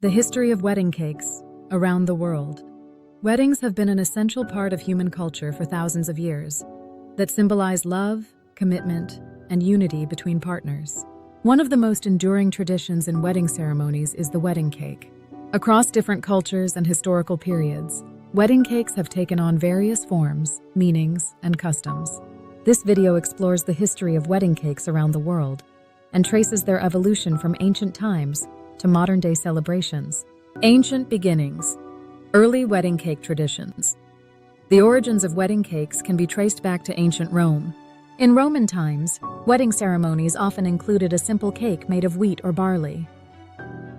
The history of wedding cakes around the world. Weddings have been an essential part of human culture for thousands of years that symbolize love, commitment, and unity between partners. One of the most enduring traditions in wedding ceremonies is the wedding cake. Across different cultures and historical periods, wedding cakes have taken on various forms, meanings, and customs. This video explores the history of wedding cakes around the world and traces their evolution from ancient times to modern-day celebrations. Ancient beginnings. Early wedding cake traditions. The origins of wedding cakes can be traced back to ancient Rome. In Roman times, wedding ceremonies often included a simple cake made of wheat or barley.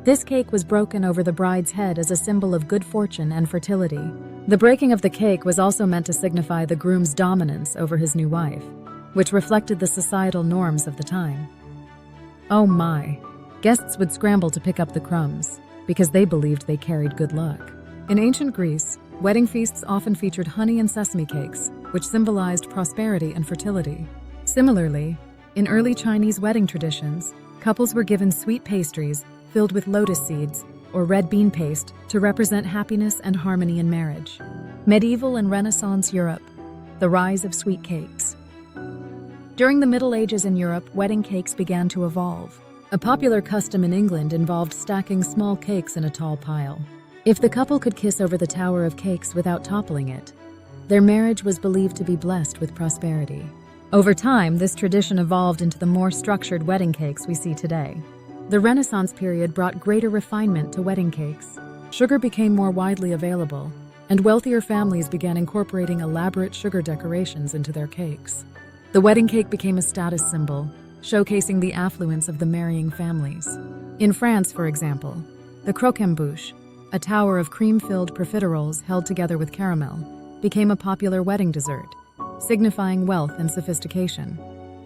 This cake was broken over the bride's head as a symbol of good fortune and fertility. The breaking of the cake was also meant to signify the groom's dominance over his new wife, which reflected the societal norms of the time. Oh my! Guests would scramble to pick up the crumbs because they believed they carried good luck. In ancient Greece, wedding feasts often featured honey and sesame cakes, which symbolized prosperity and fertility. Similarly, in early Chinese wedding traditions, couples were given sweet pastries filled with lotus seeds or red bean paste to represent happiness and harmony in marriage. Medieval and Renaissance Europe. The rise of sweet cakes. During the Middle Ages in Europe, wedding cakes began to evolve. A popular custom in England involved stacking small cakes in a tall pile. If the couple could kiss over the tower of cakes without toppling it, their marriage was believed to be blessed with prosperity. Over time, this tradition evolved into the more structured wedding cakes we see today. The Renaissance period brought greater refinement to wedding cakes. Sugar became more widely available, and wealthier families began incorporating elaborate sugar decorations into their cakes. The wedding cake became a status symbol, showcasing the affluence of the marrying families. In France, for example, the croquembouche, a tower of cream-filled profiteroles held together with caramel, became a popular wedding dessert, signifying wealth and sophistication.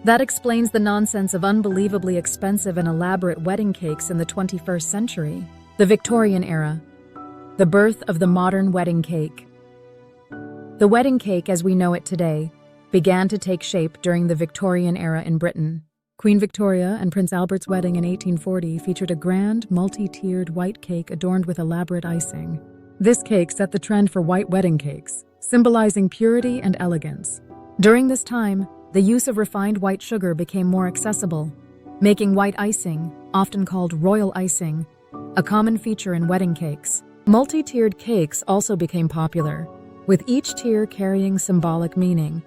That explains the nonsense of unbelievably expensive and elaborate wedding cakes in the 21st century. The Victorian era. The birth of the modern wedding cake. The wedding cake as we know it today began to take shape during the Victorian era in Britain. Queen Victoria and Prince Albert's wedding in 1840 featured a grand, multi-tiered white cake adorned with elaborate icing. This cake set the trend for white wedding cakes, symbolizing purity and elegance. During this time, the use of refined white sugar became more accessible, making white icing, often called royal icing, a common feature in wedding cakes. Multi-tiered cakes also became popular, with each tier carrying symbolic meaning.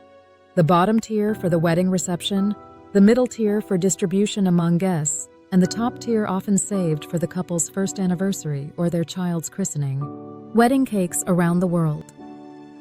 The bottom tier for the wedding reception, the middle tier for distribution among guests, and the top tier often saved for the couple's first anniversary or their child's christening. Wedding cakes around the world.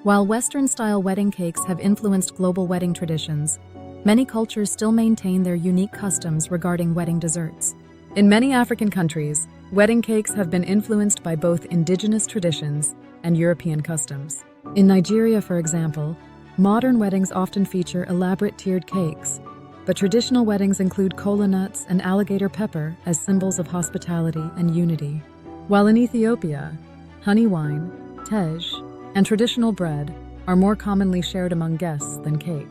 While Western-style wedding cakes have influenced global wedding traditions, many cultures still maintain their unique customs regarding wedding desserts. In many African countries, wedding cakes have been influenced by both indigenous traditions and European customs. In Nigeria, for example, modern weddings often feature elaborate tiered cakes, but traditional weddings include kola nuts and alligator pepper as symbols of hospitality and unity. While in Ethiopia, honey wine, tej, and traditional bread are more commonly shared among guests than cake.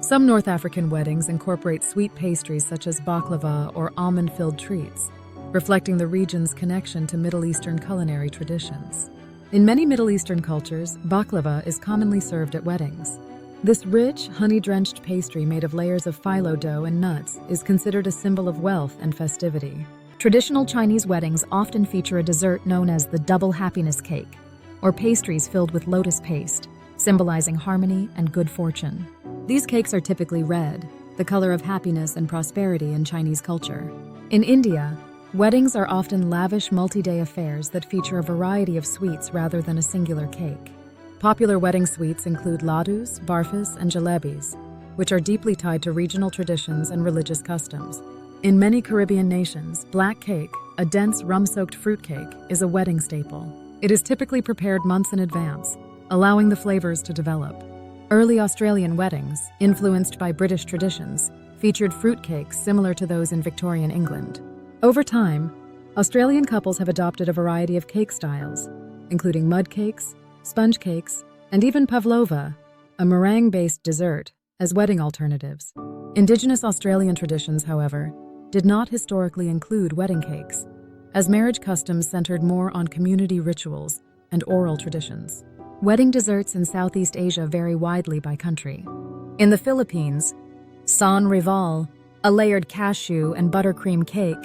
Some North African weddings incorporate sweet pastries such as baklava or almond-filled treats, reflecting the region's connection to Middle Eastern culinary traditions. In many Middle Eastern cultures, baklava is commonly served at weddings. This rich, honey-drenched pastry made of layers of phyllo dough and nuts is considered a symbol of wealth and festivity. Traditional Chinese weddings often feature a dessert known as the double happiness cake, or pastries filled with lotus paste, symbolizing harmony and good fortune. These cakes are typically red, the color of happiness and prosperity in Chinese culture. In India, weddings are often lavish multi-day affairs that feature a variety of sweets rather than a singular cake. Popular wedding sweets include ladus, barfis, and jalebis, which are deeply tied to regional traditions and religious customs. In many Caribbean nations, black cake, a dense rum-soaked fruitcake, is a wedding staple. It is typically prepared months in advance, allowing the flavors to develop. Early Australian weddings, influenced by British traditions, featured fruitcakes similar to those in Victorian England. Over time, Australian couples have adopted a variety of cake styles, including mud cakes, sponge cakes, and even pavlova, a meringue-based dessert, as wedding alternatives. Indigenous Australian traditions, however, did not historically include wedding cakes. as marriage customs centered more on community rituals and oral traditions. Wedding desserts in Southeast Asia vary widely by country. In the Philippines, san rival, a layered cashew and buttercream cake,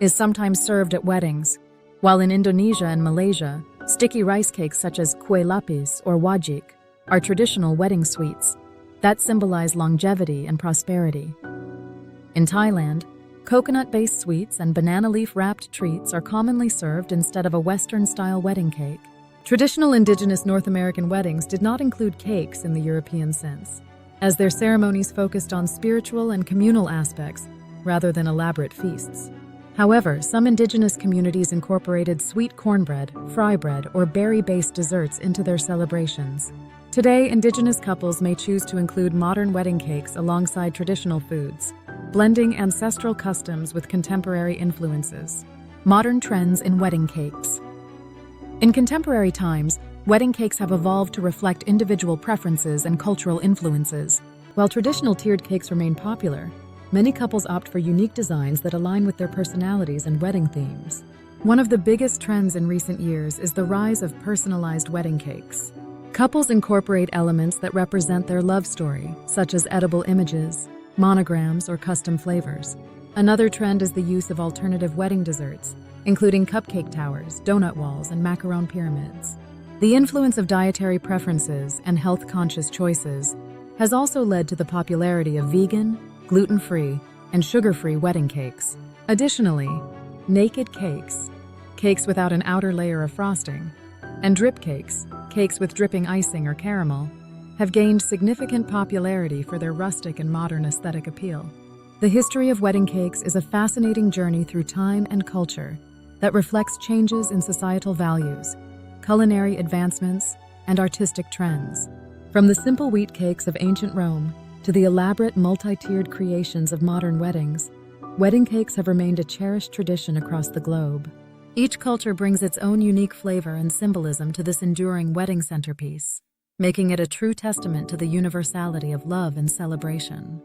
is sometimes served at weddings, while in Indonesia and Malaysia, sticky rice cakes such as kue lapis or wajik are traditional wedding sweets that symbolize longevity and prosperity. In Thailand, coconut-based sweets and banana leaf-wrapped treats are commonly served instead of a Western-style wedding cake. Traditional indigenous North American weddings did not include cakes in the European sense, as their ceremonies focused on spiritual and communal aspects rather than elaborate feasts. However, some indigenous communities incorporated sweet cornbread, fry bread, or berry-based desserts into their celebrations. Today, indigenous couples may choose to include modern wedding cakes alongside traditional foods, blending ancestral customs with contemporary influences. Modern trends in wedding cakes. In contemporary times, wedding cakes have evolved to reflect individual preferences and cultural influences. While traditional tiered cakes remain popular, many couples opt for unique designs that align with their personalities and wedding themes. One of the biggest trends in recent years is the rise of personalized wedding cakes. Couples incorporate elements that represent their love story, such as edible images, monograms, or custom flavors. Another trend is the use of alternative wedding desserts, including cupcake towers, donut walls, and macaron pyramids. The influence of dietary preferences and health-conscious choices has also led to the popularity of vegan, gluten-free, and sugar-free wedding cakes. Additionally, naked cakes, cakes without an outer layer of frosting, and drip cakes, cakes with dripping icing or caramel, have gained significant popularity for their rustic and modern aesthetic appeal. The history of wedding cakes is a fascinating journey through time and culture that reflects changes in societal values, culinary advancements, and artistic trends. From the simple wheat cakes of ancient Rome to the elaborate multi-tiered creations of modern weddings, wedding cakes have remained a cherished tradition across the globe. Each culture brings its own unique flavor and symbolism to this enduring wedding centerpiece, making it a true testament to the universality of love and celebration.